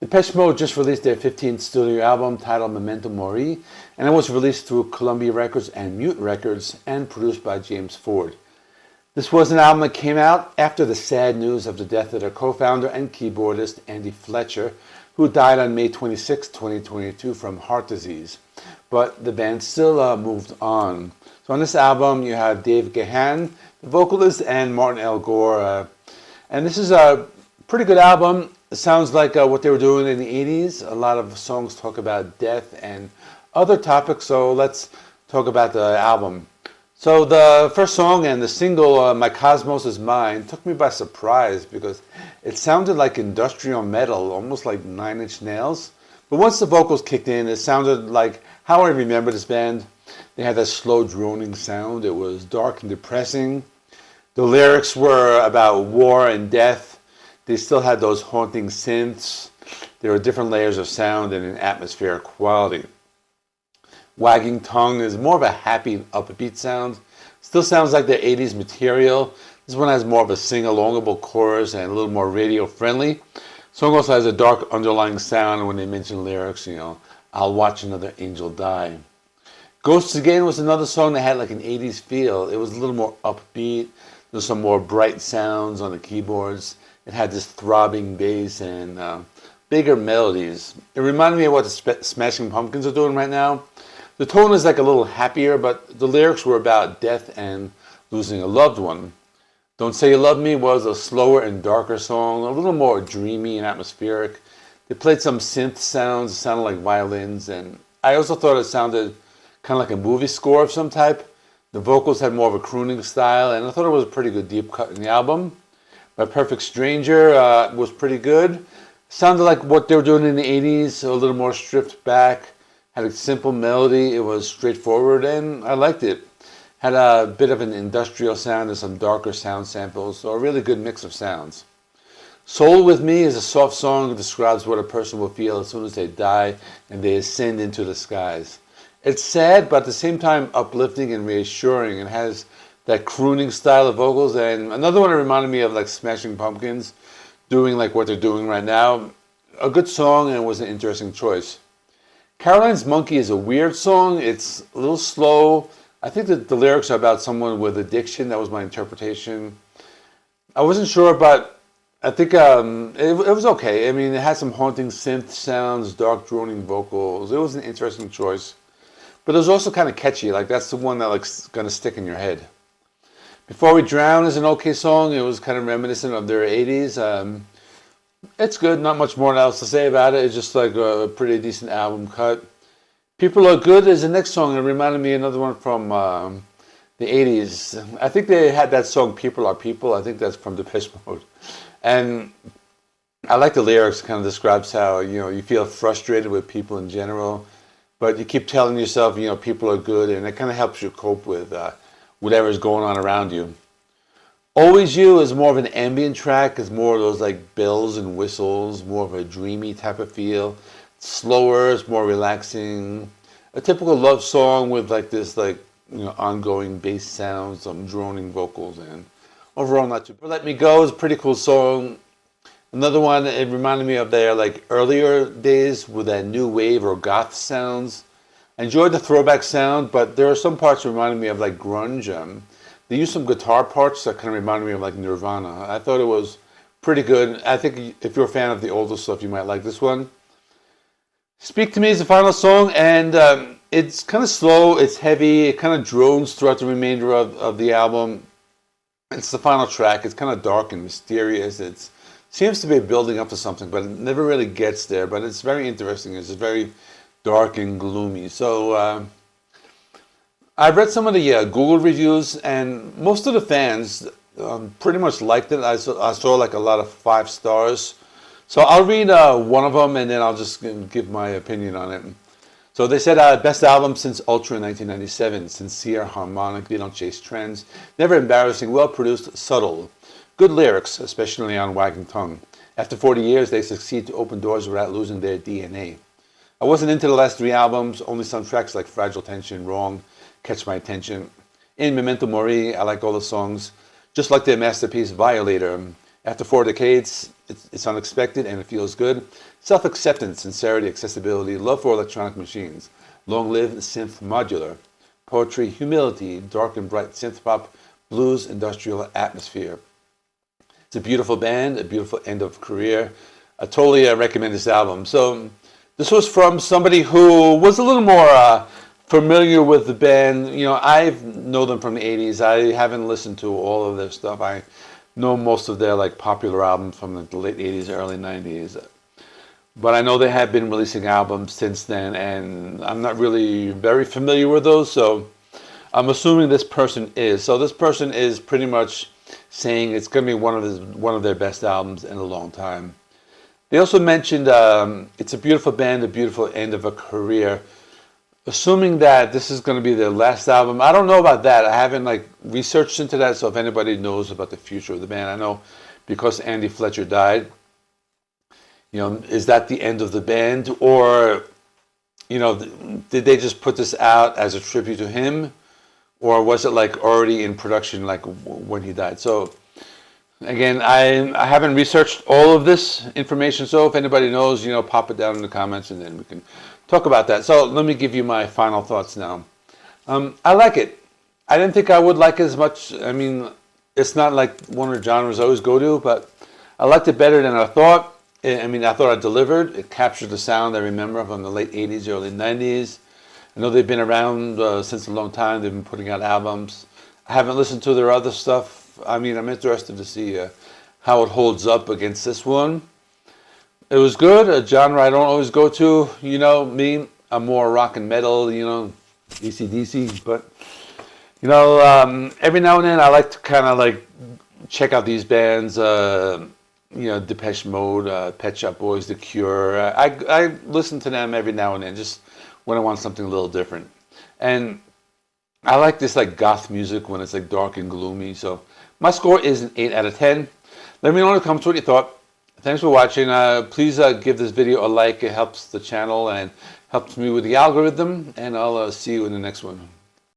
Depeche Mode just released their 15th studio album titled Memento Mori, and it was released through Columbia Records and Mute Records and produced by James Ford. This was an album that came out after the sad news of the death of their co-founder and keyboardist Andy Fletcher, who died on May 26, 2022 from heart disease. But the band still moved on. So on this album you have Dave Gahan, the vocalist, and Martin L. Gore. And this is a pretty good album. It sounds like what they were doing in the 80s. A lot of songs talk about death and other topics, so let's talk about the album. So the first song and the single, My Cosmos Is Mine, took me by surprise because it sounded like industrial metal, almost like Nine Inch Nails. But once the vocals kicked in, it sounded like how I remember this band. They had that slow droning sound. It was dark and depressing. The lyrics were about war and death. They still had those haunting synths. There were different layers of sound and an atmospheric quality. Wagging Tongue is more of a happy, upbeat sound. Still sounds like their 80s material. This one has more of a sing-alongable chorus and a little more radio-friendly. Song also has a dark underlying sound when they mention lyrics, I'll watch another angel die. Ghosts Again was another song that had like an 80s feel. It was a little more upbeat. There's some more bright sounds on the keyboards. It had this throbbing bass and bigger melodies. It reminded me of what the Smashing Pumpkins are doing right now. The tone is like a little happier, but the lyrics were about death and losing a loved one. Don't Say You Love Me was a slower and darker song, a little more dreamy and atmospheric. They played some synth sounds, it sounded like violins, and I also thought it sounded kind of like a movie score of some type. The vocals had more of a crooning style, and I thought it was a pretty good deep cut in the album. My Perfect Stranger was pretty good. Sounded like what they were doing in the 80s, a little more stripped back. Had a simple melody. It was straightforward, and I liked it. Had a bit of an industrial sound and some darker sound samples, so a really good mix of sounds. Soul With Me is a soft song that describes what a person will feel as soon as they die and they ascend into the skies. It's sad, but at the same time uplifting and reassuring, and has that crooning style of vocals. And another one that reminded me of like Smashing Pumpkins, doing like what they're doing right now. A good song, and it was an interesting choice. Caroline's Monkey is a weird song. It's a little slow. I think that the lyrics are about someone with addiction. That was my interpretation. I wasn't sure, but I think it was okay. I mean, it had some haunting synth sounds, dark droning vocals. It was an interesting choice. But it was also kind of catchy. Like, that's the one that like's going to stick in your head. Before We Drown is an okay song. It was kind of reminiscent of their 80s. It's good. Not much more else to say about it. It's just like a pretty decent album cut. People Are Good is the next song. It reminded me of another one from the 80s. I think they had that song People Are People. I think that's from Depeche Mode. And I like the lyrics. It kind of describes how, you feel frustrated with people in general, but you keep telling yourself, people are good, and it kind of helps you cope with whatever's going on around you. Always You is more of an ambient track. It's more of those like bells and whistles, more of a dreamy type of feel. It's slower, it's more relaxing. A typical love song with like this ongoing bass sounds, some droning vocals, and overall not too bad. Let Me Go is a pretty cool song. Another one, it reminded me of their like earlier days with that new wave or goth sounds. I enjoyed the throwback sound, but there are some parts that reminded me of like grunge. They used some guitar parts that kind of reminded me of like Nirvana. I thought it was pretty good. I think if you're a fan of the older stuff, you might like this one. Speak to Me is the final song, and it's kind of slow, it's heavy, it kind of drones throughout the remainder of the album. It's the final track. It's kind of dark and mysterious. It seems to be building up to something, but it never really gets there. But it's very interesting. It's very dark and gloomy. So I've read some of the Google reviews, and most of the fans pretty much liked it. I saw like a lot of 5 stars. So I'll read one of them, and then I'll just give my opinion on it. So they said, best album since Ultra in 1997. Sincere, harmonic, they don't chase trends. Never embarrassing, well-produced, subtle. Good lyrics, especially on Wagging Tongue. After 40 years, they succeed to open doors without losing their DNA. I wasn't into the last 3 albums. Only some tracks like Fragile Tension, Wrong, catch my attention. In Memento Mori, I like all the songs. Just like their masterpiece, Violator. After 4 decades, it's unexpected and it feels good. Self-acceptance, sincerity, accessibility, love for electronic machines. Long live synth modular. Poetry, humility, dark and bright synth pop, blues, industrial atmosphere. It's a beautiful band, a beautiful end of career. I totally recommend this album. So this was from somebody who was a little more familiar with the band. You know, I know them from the 80s. I haven't listened to all of their stuff. I know most of their like popular albums from the late 80s, early 90s. But I know they have been releasing albums since then, and I'm not really very familiar with those, so I'm assuming this person is. So this person is pretty much saying it's going to be one of their best albums in a long time. They also mentioned it's a beautiful band, a beautiful end of a career. Assuming that this is going to be their last album, I don't know about that. I haven't like researched into that, so if anybody knows about the future of the band, I know because Andy Fletcher died. You know, is that the end of the band, or you know, did they just put this out as a tribute to him, or was it like already in production like when he died? So again, I haven't researched all of this information, so if anybody knows, you know, pop it down in the comments and then we can talk about that. So let me give you my final thoughts now. I like it. I didn't think I would like it as much. I mean, it's not like one of the genres I always go to, but I liked it better than I thought. I mean, I thought I delivered. It captured the sound I remember from the late 80s, early 90s. I know they've been around since a long time. They've been putting out albums. I haven't listened to their other stuff. I mean, I'm interested to see how it holds up against this one. It was good, a genre I don't always go to. You know, me, I'm more rock and metal, you know, AC/DC. But, you know, every now and then I like to kind of like check out these bands. You know, Depeche Mode, Pet Shop Boys, The Cure. I listen to them every now and then, just when I want something a little different. And I like this like goth music when it's like dark and gloomy. So my score is an 8 out of 10. Let me know in the comments what you thought. Thanks for watching. Please give this video a like. It helps the channel and helps me with the algorithm. And I'll see you in the next one.